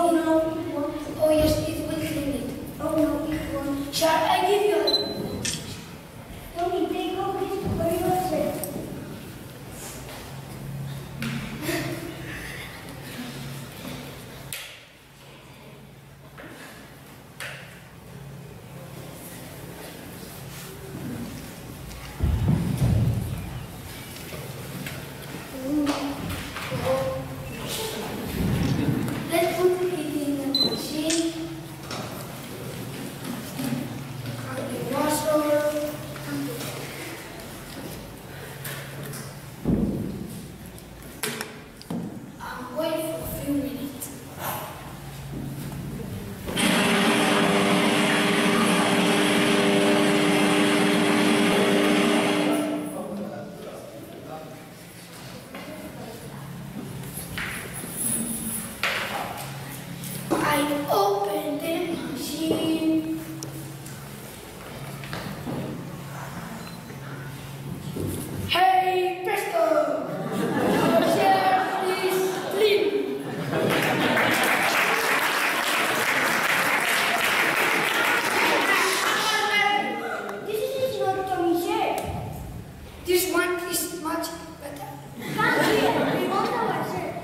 Oh yes, it will clean it. Oh no, it won't. Shall I give you a... Don't take all this for yourself. Let's put it in the machine. And the washer. And wait for a few minutes. I open the machine. Hey, presto! Your chair is clean. This is not Tommy's chair. This one is much better. Come here, we want our chair.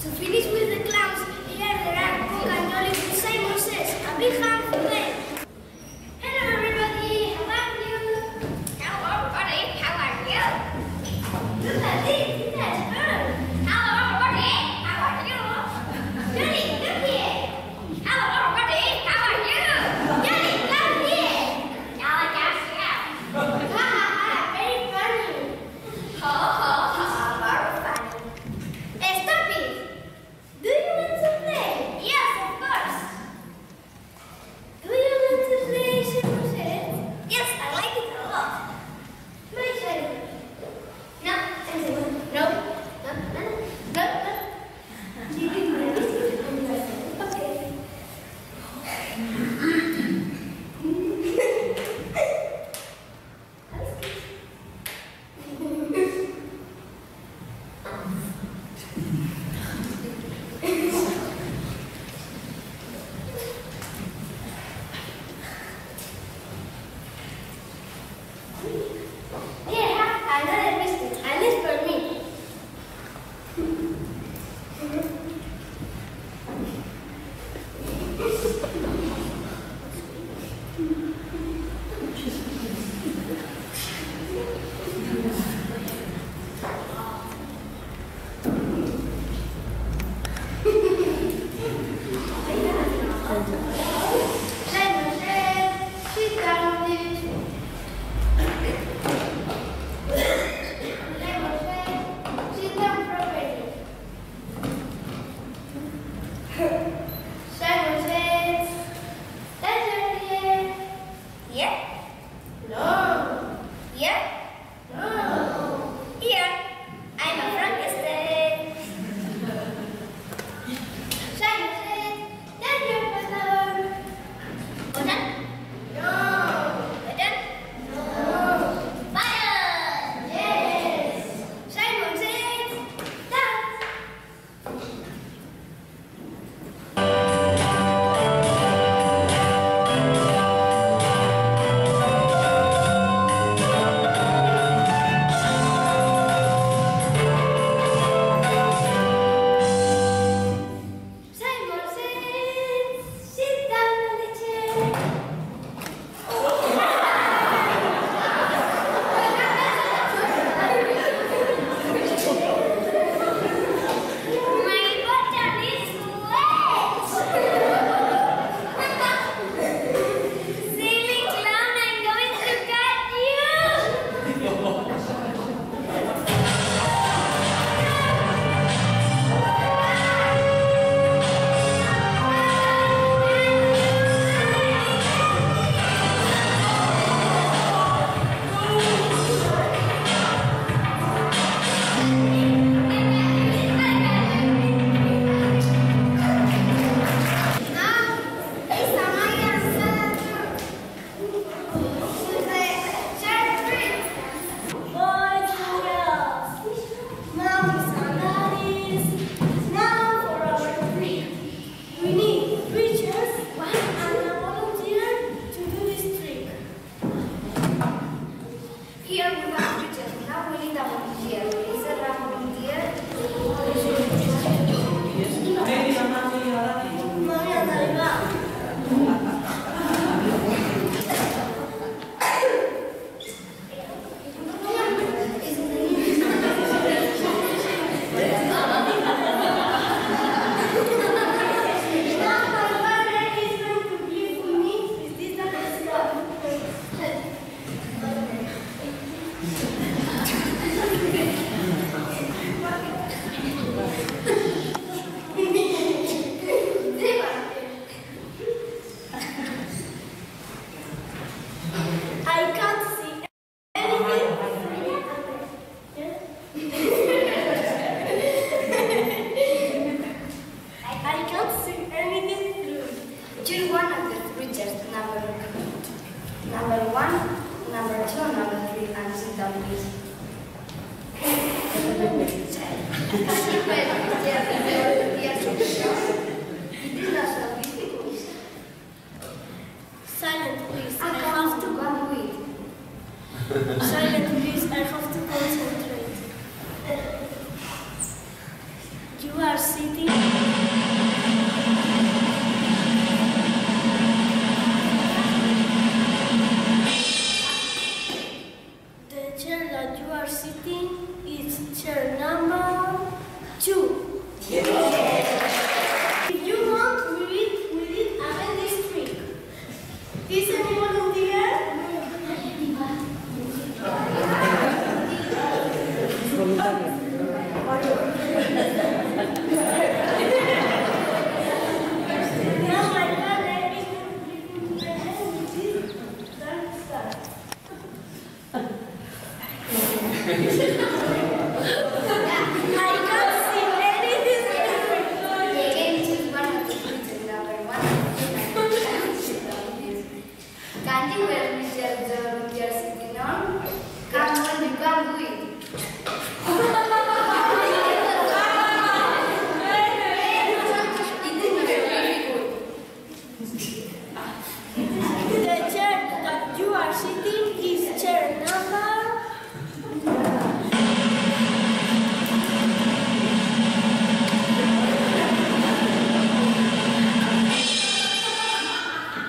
To finish with the clowns, here there are Cook and Jolly with Simon Says. A big hand for them. Hello everybody, how are you? Hello, everybody. How are you? Look at this, that's good. Hello, everybody. How are you? Jolly, look here. Hello, everybody. How are you? Jolly, come here. Now I guess yeah. Ha ha ha, very funny. Ho ho ho, very funny. Stop it. Do you want to play? Yes, of course. Do you want to play Simon Says? Yes, I like it a lot. My turn. No, No. You can do this. Okay. Here, have another biscuit. And this for me. Simon Says, sit down, please. Simon Says, sit down properly. Simon Says, that's your here. yeah, No. yeah, No. yeah. I'm a Frankenstein. Simon Says, that's your pastor. Otan, No. otan, No. fire. Yes. Simon Says, dance. 1, number 2, number 3, and sit down, please. Silent, please. I have to go with. Silent, please. I have to concentrate. You are sitting. The chair that you are sitting is chair number 2. If you want, we did again this trick. Is anyone on the air? Now my brother is going to start. I can't see anything. Again, choose one of the fruits, number 1, and sit down, please. Can't you wear which the room you are sitting on? Come on, you can do it. The chair that you are sitting is chair number.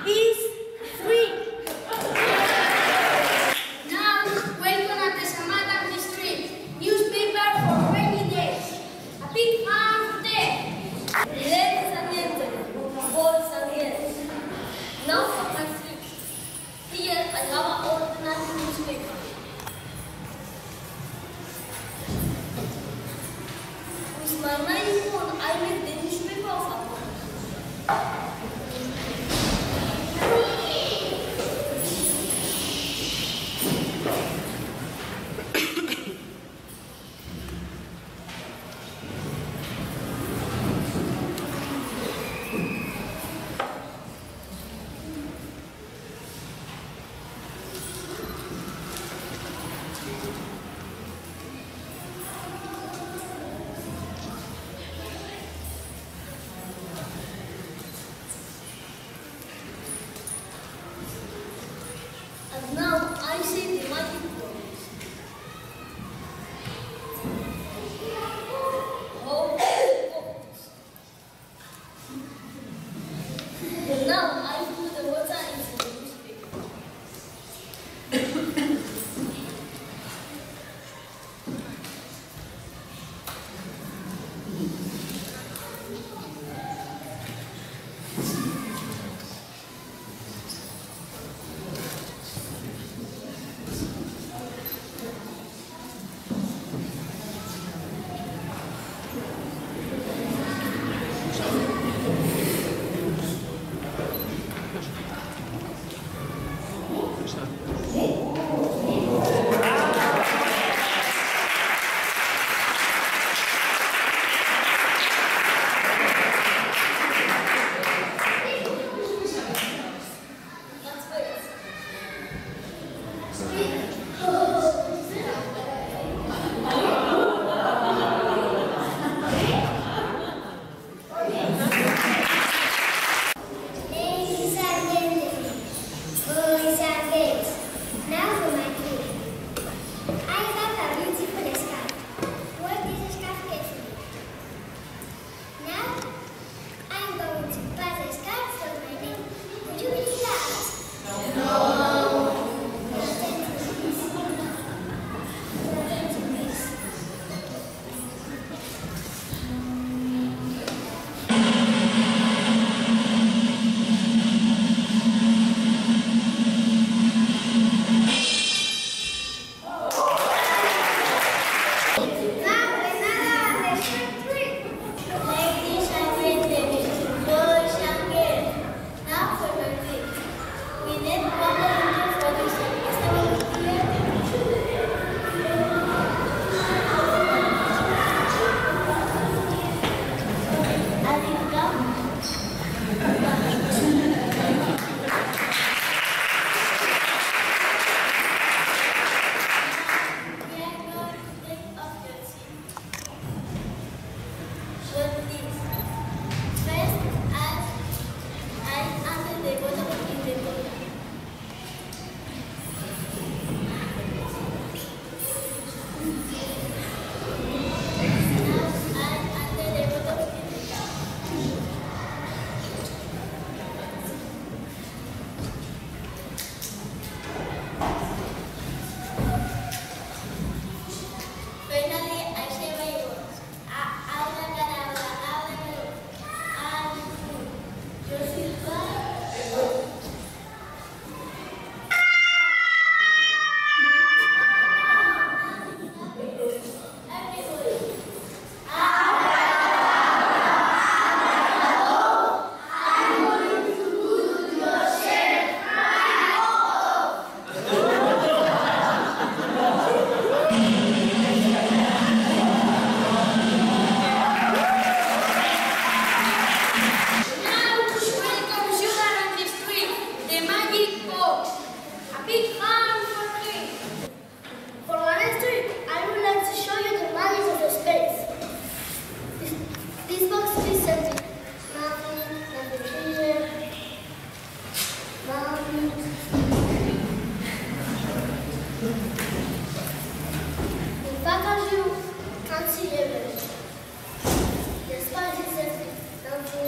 Is 3. Now, welcome at the Samadam district. Newspaper for rainy days. A big arm there. Ladies and gentlemen, boys and girls, now for my trip. Here I have an ordinary newspaper. With my mobile phone, I read the newspaper of a month. And now I see the magic words. Hope focus. And now I put the water into the newspaper. Let's wait. Ladies and gentlemen, boys and girls,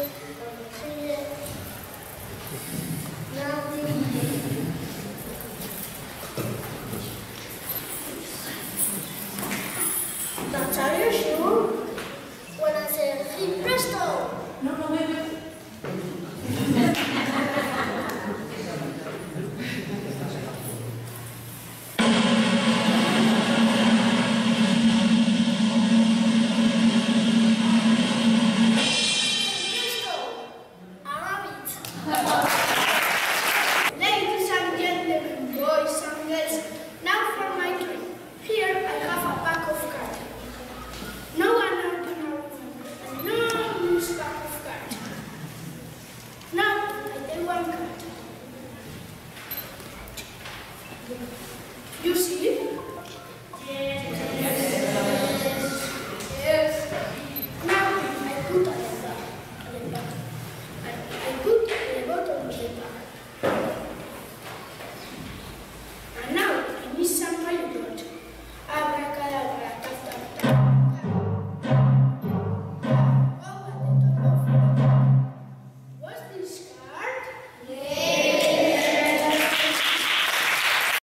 Thank you.